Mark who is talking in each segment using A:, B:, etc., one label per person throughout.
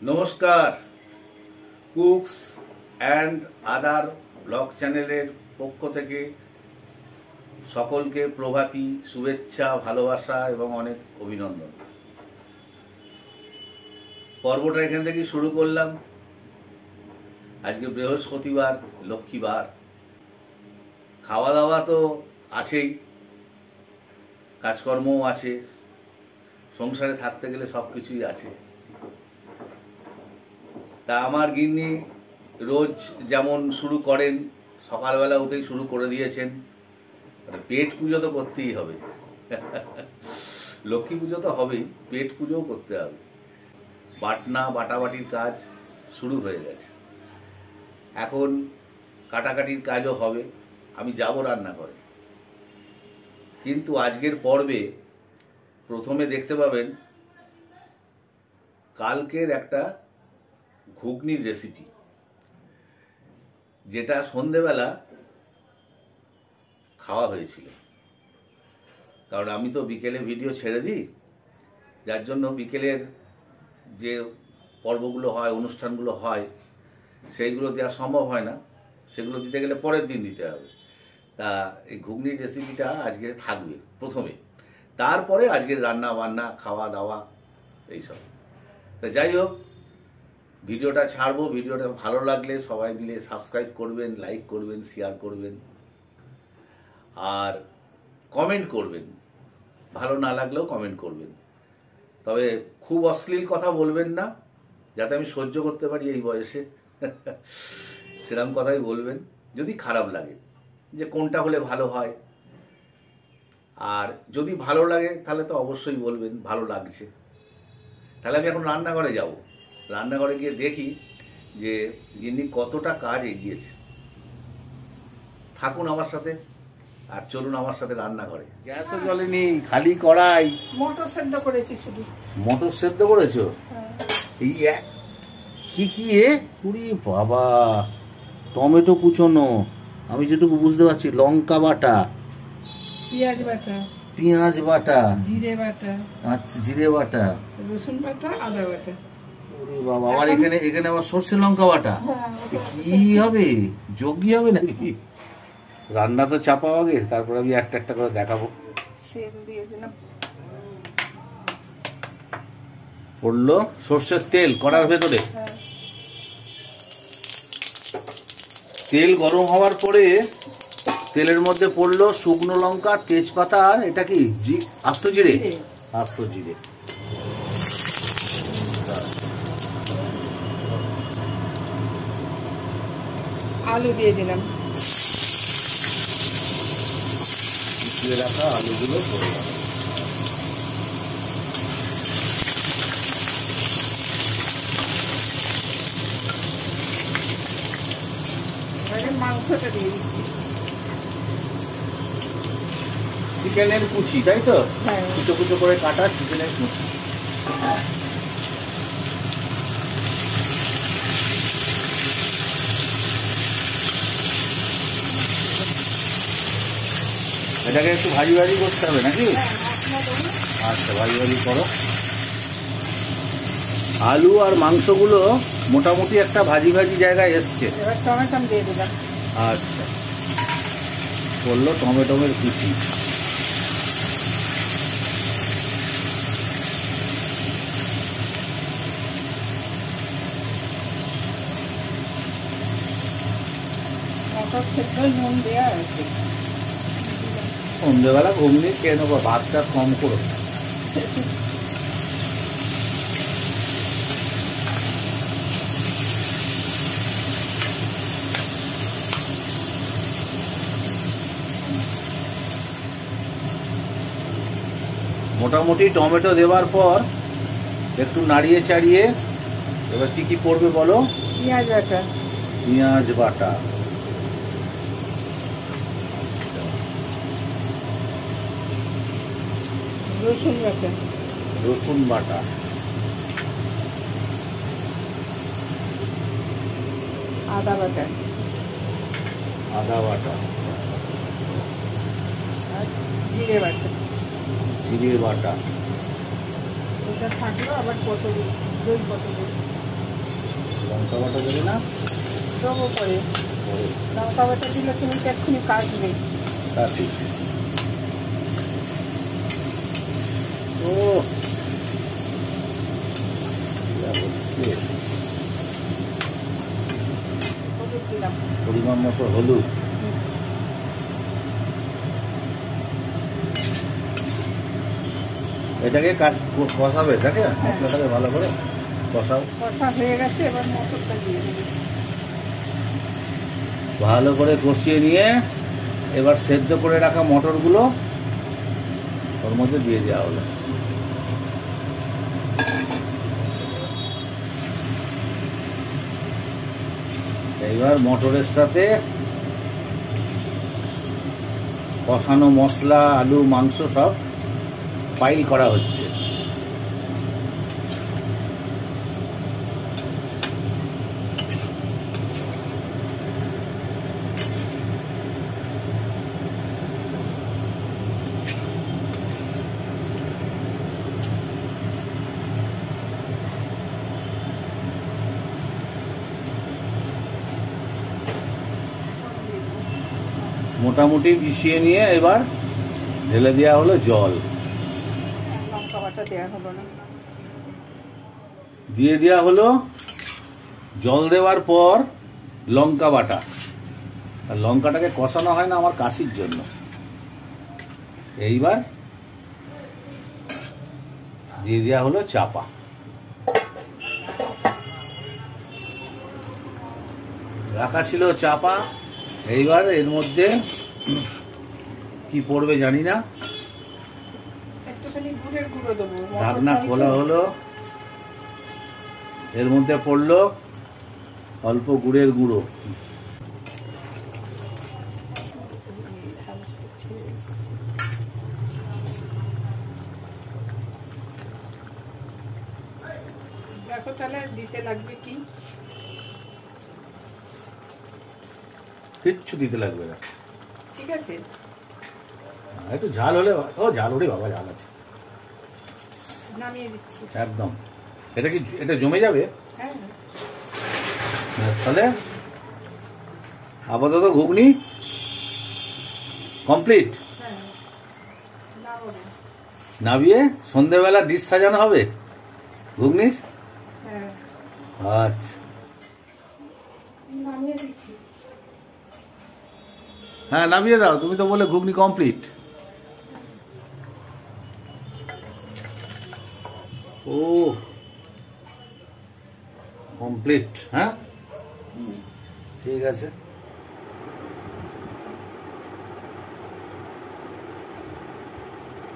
A: নমস্কার, cooks and other blog চ্যানেলের পক্ষ থেকে সকলকে প্রভাতী শুভেচ্ছা, ভালোবাসা এবং অনেক অভিনন্দন। পর্বটা এখান থেকেই শুরু করলাম। আজকে বৃহস্পতিবার, লক্ষ্মীবার। খাওয়া দাওয়া তো আছেই, কাজকর্মও আছে, সংসারে থাকতে গেলে সব কিছুই আছে। তা আমার গিন্নি রোজ যেমন শুরু করেন, সকালবেলা উঠেই শুরু করে দিয়েছেন। পেট পুজো তো করতেই হবে, লক্ষ্মী পুজো তো হবেই, পেট পুজোও করতে হবে। বাটাবাটির কাজ শুরু হয়ে গেছে, এখন কাটাকাটির কাজও হবে। আমি যাব রান্নাঘরে, কিন্তু আজকের পর্বে প্রথমে দেখতে পাবেন কালকের একটা ঘুগনির রেসিপি, যেটা সন্ধেবেলা খাওয়া হয়েছিল। কারণ আমি তো বিকেলে ভিডিও ছেড়ে দিই, যার জন্য বিকেলের যে পর্বগুলো হয়, অনুষ্ঠানগুলো হয়, সেইগুলো দেওয়া সম্ভব হয় না। সেগুলো দিতে গেলে পরের দিন দিতে হবে। তা এই ঘুগনির রেসিপিটা আজকে থাকবে প্রথমে, তারপরে আজকের রান্না বান্না, খাওয়া দাওয়া এইসব। তা যাই হোক, ভিডিওটা ছাড়বো। ভিডিওটা ভালো লাগলে সবাই মিলে সাবস্ক্রাইব করবেন, লাইক করবেন, শেয়ার করবেন আর কমেন্ট করবেন। ভালো না লাগলেও কমেন্ট করবেন, তবে খুব অশ্লীল কথা বলবেন না, যাতে আমি সহ্য করতে পারি এই বয়সে। সেরকম কথাই বলবেন। যদি খারাপ লাগে, যে কোনটা হলে ভালো হয়, আর যদি ভালো লাগে তাহলে তো অবশ্যই বলবেন ভালো লাগছে। তাহলে আমি এখন রান্নাঘরে যাব। রান্নাঘরে গিয়ে দেখি যে যিনি কতটা কাজ এগিয়েছে। থাকুন আমার সাথে আর চলুন আমার সাথে রান্নাঘরে। গ্যাসও জ্বলেনি, খালি কড়াই।
B: মটর সেদ্ধ করেছি শুধু।
A: মটর সেদ্ধ করেছো? এই কি কি পুরি বাবা! টমেটো কুচোনো, আমি যেটুকু বুঝতে পারছি, লঙ্কা বাটা, পেঁয়াজ বাটা,
B: জিরে বাটা,
A: আচ্ছা জিরে বাটা,
B: রসুন বাটা, আদা বাটা।
A: বাবা, আবার এখানে আবার সর্ষে লঙ্কা বাটা। কি হবে, যোগ্য হবে নাকি? রান্না তো চাপা আগে, তারপর আমি একটা একটা করে দেখাবো। পড়লো সর্ষের তেল কড়ার ভেতরে। তেল গরম হওয়ার পরে তেলের মধ্যে পড়লো শুকনো লঙ্কা, তেজপাতা, আর এটা কি আস্ত জিরে। আস্ত জিরে,
B: আলু দিয়ে দিলাম।
A: রাখা আলুগুলো পড়লাম।
B: মাংসটা দিয়ে দিচ্ছি।
A: চিকেনের কুচি, তাই তো? কুচো কুচো করে কাটা চিকেনের কুচি। এটাকে একটু ভাজি ভাজি করতে হবে নাকি? আচ্ছা, ভাজি ভাজি করো। আলু আর মাংসগুলো মোটামুটি একটা ভাজি ভাজি জায়গায় এসছে।
B: এবার টমেটো দিয়ে দিলাম।
A: আচ্ছা, করলো টমেটোমের কুচি।
B: মটর সেদ্ধ নুন দেওয়া আছে।
A: সন্ধ্যেবেলা ঘুমনি খেয়ে নেবো, ভাতটা কম করো। মোটামুটি টমেটো দেওয়ার পর একটু নাড়িয়ে চাড়িয়ে এবার কি কি পড়বে বলো?
B: পেঁয়াজ বাটা,
A: পেঁয়াজ বাটা,
B: রসুন বাটা,
A: রসুন বাটা,
B: আদা বাটা,
A: আদা বাটা,
B: আর জিরে বাটা।
A: জিরে বাটা।
B: ওটা থাকলো, আবার পটল, দই পটল।
A: লঙ্কা বাটা দেবে না?
B: দেবো করে। লঙ্কা বাটা দিলে তুমি তো এক্ষুনি কাটবে।
A: তা ঠিক। ও
B: হলুদ দিলাম।
A: পরিমাণ মতো হলুদ। এটাকে কষাবে, এটাকে মশলাটাকে ভালো করে কষাও।
B: কষা হয়ে গেছে, এবার মটরটা দিয়ে দেবে।
A: ভালো করে কষিয়ে নিয়ে এবার সেদ্ধ করে রাখা মটরগুলো ওর মধ্যে দিয়ে দেওয়া হলো। এইবার মটরের সাথে কষানো মশলা, আলু, মাংস সব পাইল করা হচ্ছে। মোটামুটি মিশিয়ে নিয়ে এবার ঢেলে দেওয়া হলো জল।
B: লঙ্কা বাটা দেওয়া হলো না।
A: দিয়ে দেওয়া হলো জল দেওয়ার পর লঙ্কা বাটা। আর লঙ্কাটাকে কষানো হয় না আমার কাশির জন্য। এইবার দিয়ে দেওয়া হলো চাপা। রাখা ছিল চাপা। এইবার এর মধ্যে কি পড়বে জানি না।
B: একটুখানি গুড়ের গুঁড়ো দেবো।
A: ঢাকনা খোলা হলো, এর মধ্যে পড়লো অল্প গুড়ের গুঁড়ো।
B: দেখো তাহলে দিতে লাগবে কি।
A: কিচ্ছু দিতে লাগবে না,
B: ঠিক আছে।
A: একটু ঝাল হলে, ও ঝাল ওরে বাবা, ঝাল আছে।
B: নামিয়ে দিচ্ছি
A: একদম। এটা কি এটা জমে যাবে?
B: হ্যাঁ।
A: তাহলে আপাতত ঘুগনি কমপ্লিট।
B: হ্যাঁ,
A: নামিয়ে সন্ধ্যেবেলা ডিশ সাজানো হবে ঘুগনির।
B: হ্যাঁ,
A: আচ্ছা,
B: নামিয়ে দিচ্ছি।
A: হ্যাঁ নামিয়ে দাও, তুমি তো বলে ঘুগনি কমপ্লিট। ও কমপ্লিট। হ্যাঁ ঠিক আছে।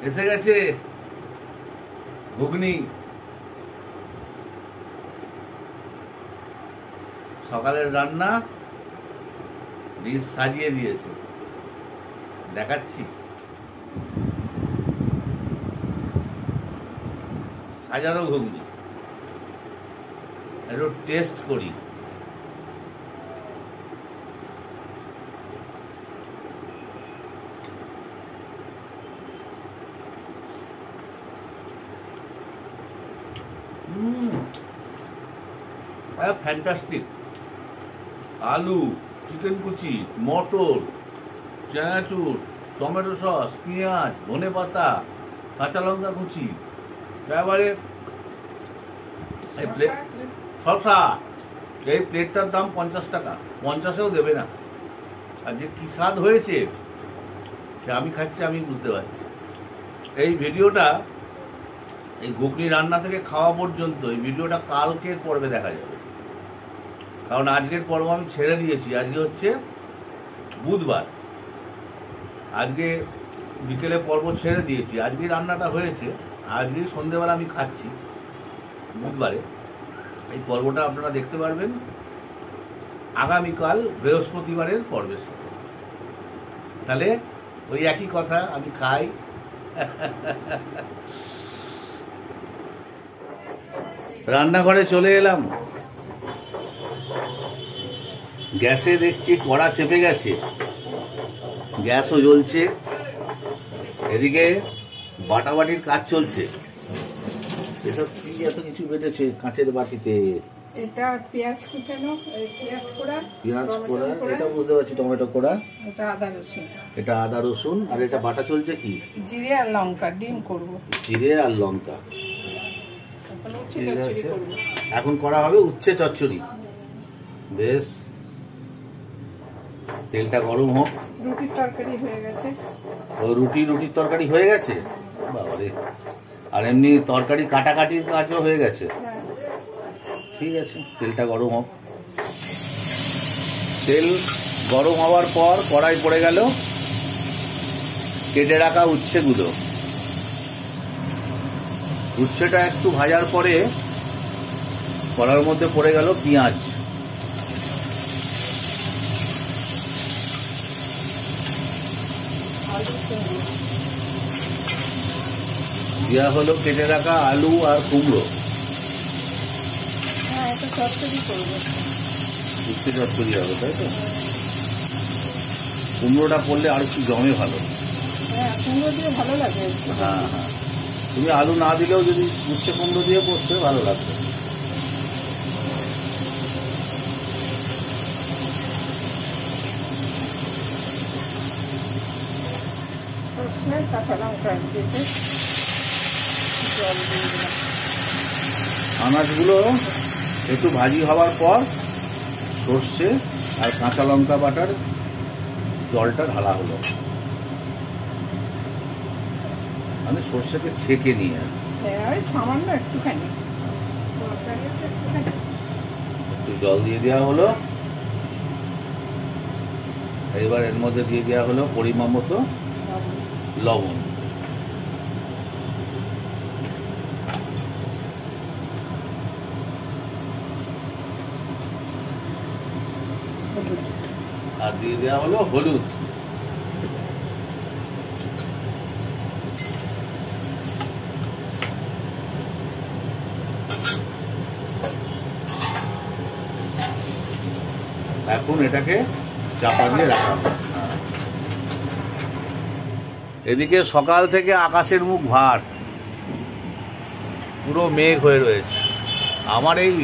A: এসে গেছে ঘুগনি। সকালের রান্না ডিশ সাজিয়ে দিয়েছে, দেখাচ্ছি। সাজানো ঘুগনি, একটু টেস্ট করি। ফ্যান্টাস্টিক। আলু, চিকেন কুচি, মটর, চানাচুর, টমেটো সস, পেঁয়াজ, ধনেপাতা, কাঁচা লঙ্কা কুচি, এবারে শসা। এই প্লেটটার দাম 50 টাকা, 50-এও দেবে না। আর যে কি স্বাদ হয়েছে সে আমি খাচ্ছি, আমি বুঝতে পারছি। এই ভিডিওটা, এই ঘুগনি রান্না থেকে খাওয়া পর্যন্ত এই ভিডিওটা কালকের পর্বে দেখা যাবে, কারণ আজকের পর্ব আমি ছেড়ে দিয়েছি। আজকে হচ্ছে বুধবার, আজকে বিকেলে পর্ব ছেড়ে দিয়েছি। আজকে রান্নাটা হয়েছে, আজকে সন্ধ্যেবেলা আমি খাচ্ছি বুধবারে। এই পর্বটা আপনারা দেখতে পারবেন আগামীকাল বৃহস্পতিবারের পর্বের সাথে। তাহলে ওই একই কথা, আমি খাই। রান্নাঘরে চলে এলাম। গ্যাসে দেখছি কড়া চেপে গেছে, গ্যাসও জ্বলছে, এদিকে বাটাবাটির কাজ চলছে। এসব কি এত কিছু বেটেছে কাঁচের বাটিতে?
B: এটা পেঁয়াজ কুচানো, পেঁয়াজ কোড়া,
A: এটা বুঝতে পারছি, টমেটো কোড়া,
B: এটা আদা রসুন,
A: এটা আদা রসুন, আর এটা বাটা চলছে কি
B: জিরে আর লঙ্কা, ডিম করব,
A: জিরে আর লঙ্কা।
B: এখন উচ্ছে চচ্চড়ি করব।
A: এখন করা হবে উচ্ছে চচ্চড়ি। বেশ, তেলটা গরম হোক।
B: রুটির তরকারি হয়ে গেছে।
A: ও রুটির তরকারি হয়ে গেছে, বাবারে। আর এমনি তরকারি কাটাকাটির কাজও হয়ে গেছে। ঠিক আছে, তেলটা গরম হোক। তেল গরম হওয়ার পর কড়াই পড়ে গেল কেটে রাখা উচ্ছেগুলো। উচ্ছেটা একটু ভাজার পরে কড়ার মধ্যে পড়ে গেল পেঁয়াজ। দেওয়া হলো কেটে রাখা আলু আর কুমড়ো। উচ্ছে চচ্চড়ি হবে, তাই তো? কুমড়োটা পড়লে আর একটু জমে ভালো।
B: কুমড়ো দিয়ে ভালো লাগে।
A: হ্যাঁ হ্যাঁ, তুমি আলু না দিলেও যদি উচ্ছে কুমড়ো দিয়ে করতে ভালো লাগবে।
B: কাঁচা লঙ্কা দিতে জল দিয়ে দিলাম।
A: আনাজগুলো একটু ভাজি হওয়ার পর সর্ষে আর কাঁচা লঙ্কা বাটার জলটা ঢালা হলো। মানে সর্ষেকে ছেঁকে নিয়ে
B: সামান্য একটুখানি
A: একটু জল দিয়ে দেওয়া হলো। এবার এর মধ্যে দিয়ে দেওয়া হলো পরিমাণ মতো লবণ। আর দিয়ে দেওয়া হলো হলুদ। এখন এটাকে চাপা দিয়ে রাখা হবে। এদিকে সকাল থেকে আকাশের মুখ ভার, পুরো মেঘ হয়ে রয়েছে। আমার এই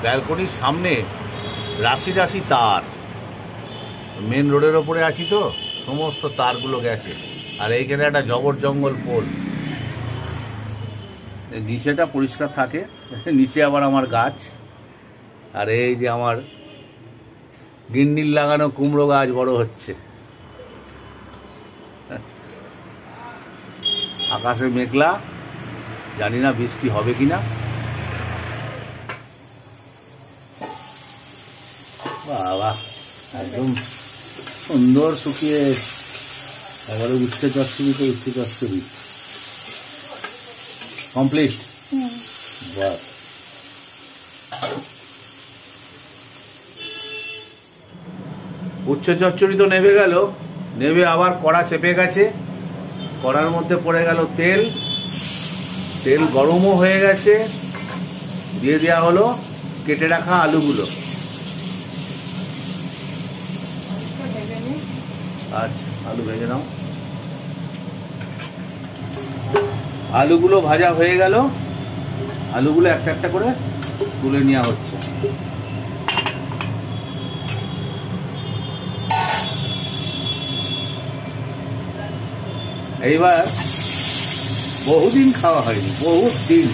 A: ব্যালকনির সামনে রাশি রাশি তার, মেন রোডের ওপরে আছি তো, সমস্ত তারগুলো গেছে। আর এইখানে একটা জবর জঙ্গল পোল। নিচেটা পরিষ্কার থাকে, নিচে আবার আমার গাছ। আর এই যে আমার গিন্নির লাগানো কুমড়ো গাছ বড় হচ্ছে। আকাশে মেঘলা, জানি না বৃষ্টি হবে কিনা। বাবা, একদম সুন্দর শুকিয়ে এবারে উচ্ছে চচ্চড়ি তো উচ্ছে চচ্চড়ি কমপ্লিট। বাস, উচ্ছে চচ্চড়ি তো নেভে গেল, নেভে আবার কড়া চেপে গেছে। কড়ার মধ্যে পড়ে গেল তেল, তেল গরমও হয়ে গেছে। দিয়ে দেওয়া হলো কেটে রাখা আলুগুলো। আচ্ছা, আলু ভেজে নাও। আলুগুলো ভাজা হয়ে গেল, আলুগুলো একটা একটা করে তুলে নেওয়া হচ্ছে। এইবার বহুদিন খাওয়া হয়নি, বহুত দিন।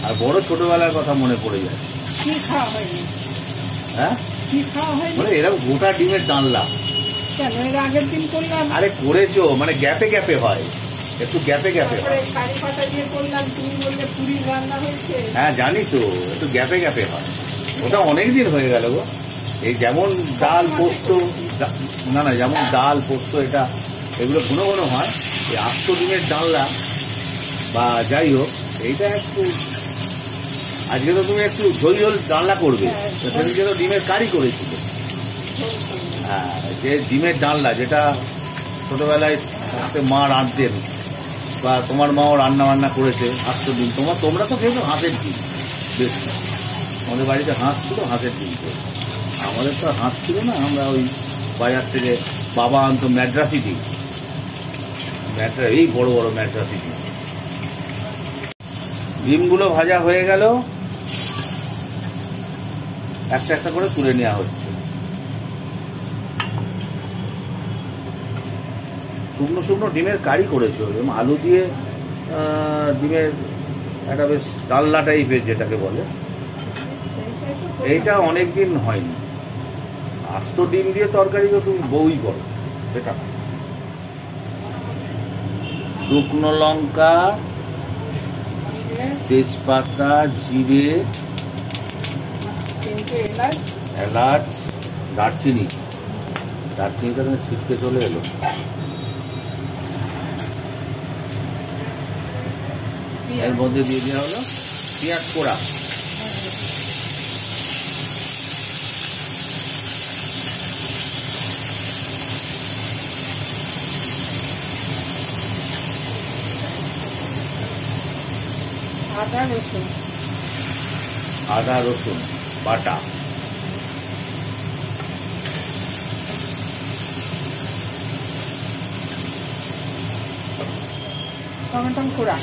A: আর বড় ছোটবেলার কথা মনে পড়ে যায়।
B: কি খাওয়া হয়নি?
A: হ্যাঁ,
B: কি খাওয়া হয়নি?
A: মানে এরকম গোটা ডিমের জানলা।
B: কেন, এর আগের দিন করলাম।
A: আরে করেছো, মানে গ্যাপে গ্যাপে হয়, একটু গ্যাপে গ্যাপে হয়।
B: কারি পাতা দিয়ে করলাম, তুমি বললে পুরি রান্না হয়েছে।
A: হ্যাঁ জানি তো, একটু গ্যাপে গ্যাপে হয়। ওটা অনেক দিন হয়ে গেল গো। এই যেমন ডাল পোস্ত, না না, যেমন ডাল পোস্ত এটা এগুলো ঘন ঘন হয়। এই আস্ত ডিমের ডালনা বা যাই হোক, এইটা একটু, আজকে তো তুমি একটু ঝোল ঝোল ডালনা করবে, সেদিকে তো ডিমের কারি করেছিল। হ্যাঁ, যে ডিমের ডালনা, যেটা ছোটবেলায় মা রাঁধতেন, বা তোমার মাও রান্না বান্না করেছে আস্ত ডিম। তোমরা তো খেয়েছো হাঁসের ডিম বেশ। আমাদের বাড়িতে হাঁস ছিল, হাঁসের ডিম করে। আমাদের তো হাঁস ছিল না, আমরা ওই বাজার থেকে বাবা আনতো ম্যাড্রাসি ডিম, এই বড় বড় ম্যাড্রাসি ডিম। ডিমগুলো ভাজা হয়ে গেল, একটা একটা করে তুলে নেওয়া হচ্ছে। শুকনো শুকনো ডিমের কারি করেছে, এবং আলু দিয়ে ডিমের একটা বেশ ডালনা টাইপের যেটাকে বলে, এইটা অনেক দিন হয়নি। আস্ত ডিম দিয়ে তরকারি তো তুমি বউই করো, সেটা শুকনো লঙ্কা, তেজপাতা, জিরে, এলাচ, দারচিনি, দারচিনিটা ছিটকে চলে এলো। এর মধ্যে দিয়ে দেওয়া হলো পেঁয়াজ পোড়া, আদা রসুন বাটা,
B: টমেটো পোড়া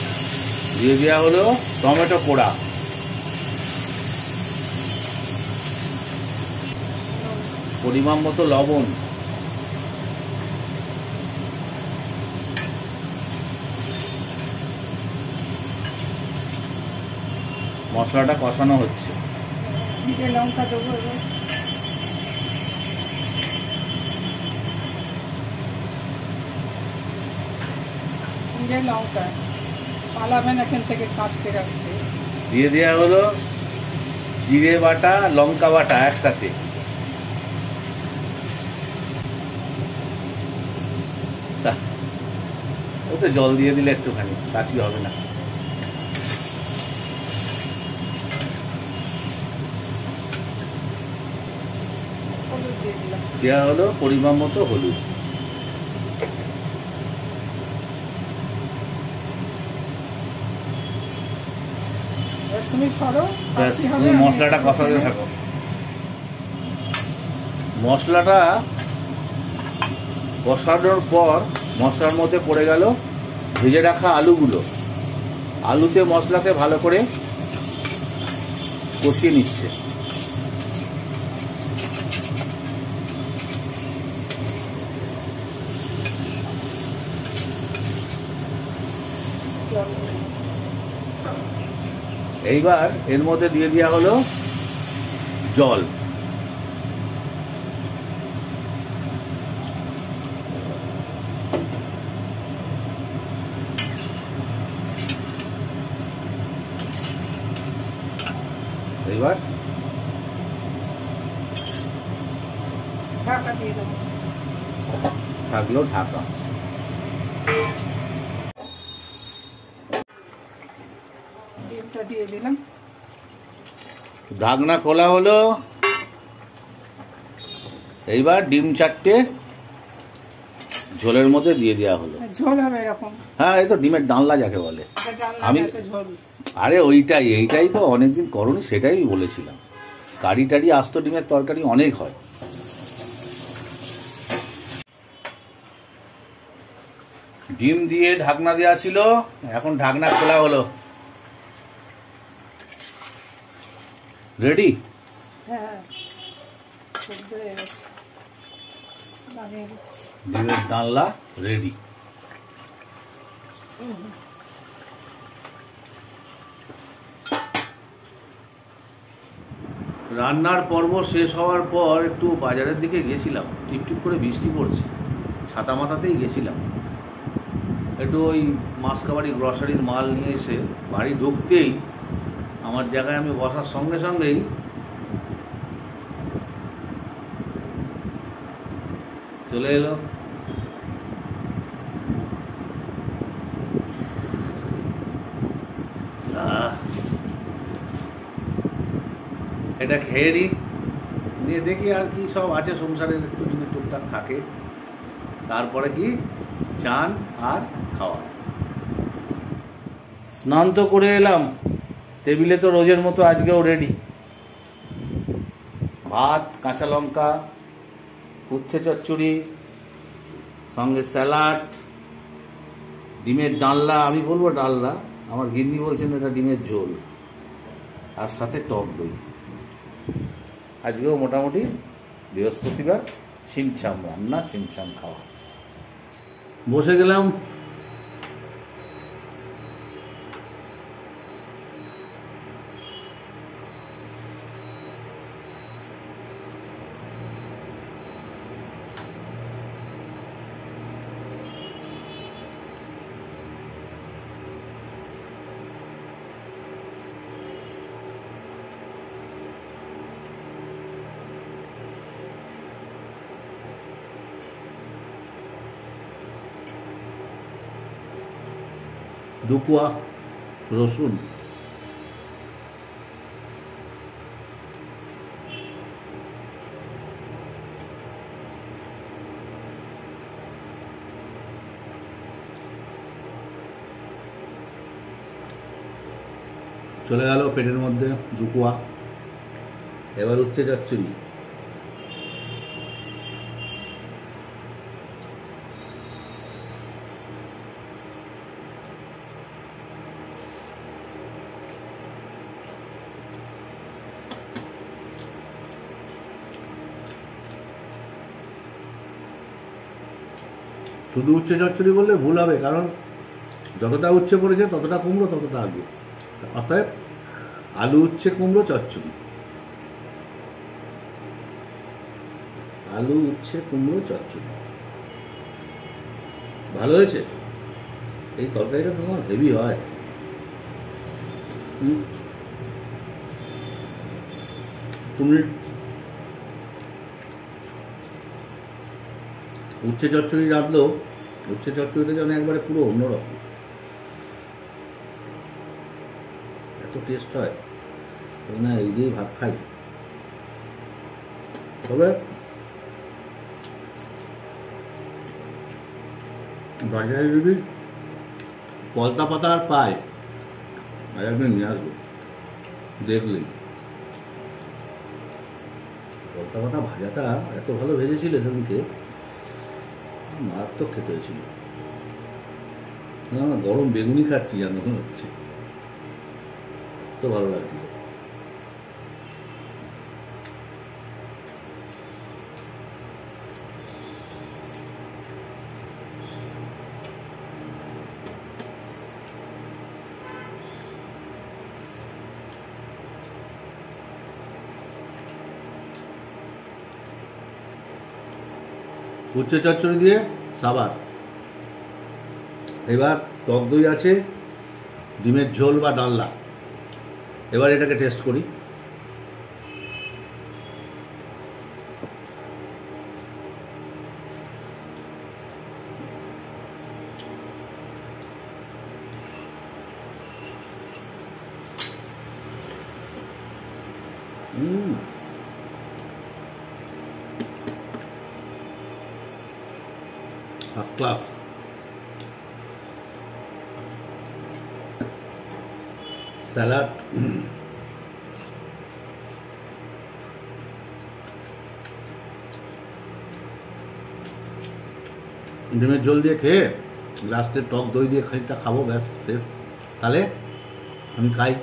A: দিয়ে দেওয়া হলো টমেটো পোড়া, পরিমাণ মতো লবণ, মশলাটা কষানো হচ্ছে।
B: লঙ্কা দেবো, লঙ্কা পালাবেন এখান থেকে কাঁচতে কাঁচতে।
A: দিয়ে দেওয়া হলো জিরে বাটা, লঙ্কা বাটা একসাথে, ওতে জল দিয়ে দিলে একটুখানি, কাশি হবে না। দেওয়া হলো পরিমাণ মতো হলুদ। মশলাটা কষাতে থাকো। মশলাটা কষানোর পর মশলার মধ্যে পড়ে গেল ভেজে রাখা আলুগুলো। আলুতে মশলাকে ভালো করে কষিয়ে নিচ্ছে। এইবার এর মধ্যে দিয়ে দেওয়া হলো জল। এবার
B: ঢাকা দিয়ে দেবো,
A: থাকলো ঢাকা।
B: ডিমটা দিয়ে দিলাম,
A: ঢাকনা খোলা হলো। এইবার ডিম চারটে ঝোলের মধ্যে দিয়ে দেওয়া হলো।
B: ঝোল হবে এরকম?
A: হ্যাঁ, এই তো ডিমের ডালনা যাকে বলে। আমি আরে এইটাই তো অনেকদিন করনি, সেটাই বলেছিলাম। কারি টারি আস্ত ডিমের তরকারি অনেক হয়। ডিম দিয়ে ঢাকনা দেওয়া ছিল, এখন ঢাকনা খোলা হলো। রেডি?
B: হ্যাঁ,
A: ডিমের ডালনা রেডি। রান্নার পর্ব শেষ হওয়ার পর একটু বাজারের দিকে গেছিলাম। টিপটিপ করে বৃষ্টি পড়ছে, ছাতা মাথাতেই গেছিলাম। একটু ওই মাসকাবাড়ি গ্রসারির মাল নিয়ে এসে বাড়ি ঢুকতেই আমার জায়গায় আমি বসার সঙ্গে সঙ্গেই চলে এলো এটা খেয়ে নিই, নিয়ে দেখি আর কি সব আছে সংসারে, একটু যদি টুকটাক থাকে, তারপরে কি চান আর খাওয়া। স্নান তো করে এলাম, টেবিলে তো রোজের মতো আজকেও রেডি। ভাত, কাঁচা লঙ্কা, উচ্ছে চচ্চড়ি, সঙ্গে স্যালাড, ডিমের ডালনা। আমি বলবো ডালনা, আমার গিন্নি বলছেন এটা ডিমের ঝোল, আর সাথে টক দই। আজকেও মোটামুটি বৃহস্পতিবার ছিমছাম রান্না, ছিমছাম খাওয়া। বসে গেলাম দুকুয়া রসুন, চলে গেল পেটের মধ্যে দুকুয়া। এবার উচ্ছে চচ্চড়ি। শুধু উচ্ছে চচ্চড়ি বললে ভুল হবে, কারণ যতটা উচ্ছে পড়েছে ততটা কুমড়ো ততটা আলু, অতএব আলু উচ্ছে কুমড়ো চচ্চড়ি, আলু উচ্ছে কুমড়ো চচ্চড়ি। ভালো হয়েছে। এই তরকারিটা তোমার হেভি হয়। তুমি উচ্ছে চচ্চড়ি রাঁধলেও উচ্ছে চচ্চড়িটা যেন একবারে পুরো অন্যরকম, এত টেস্ট হয় না। এই দিয়েই ভাত খাই। তবে বাজারে যদি পলতা পাতা আর পায়, আর একদিন নিয়ে আসবো, দেখলেই। পলতা পাতা ভাজাটা এত ভালো ভেজেছিল সেদিনকে, মারাত্মক খেতে হয়েছিল। না, গরম বেগুনি খাচ্ছি যেন মনে হচ্ছে, এত ভালো লাগছিল। উচ্ছে চচ্চড়ি দিয়ে সাবার। এবার টক দই আছে, ডিমের ঝোল বা ডালনা। এবার এটাকে টেস্ট করি। First class. স্যালাড, ডিমের ঝোল দিয়ে খেয়ে লাস্টে টক দই দিয়ে খানিকটা খাবো, ব্যাস শেষ। তাহলে আমি খাই।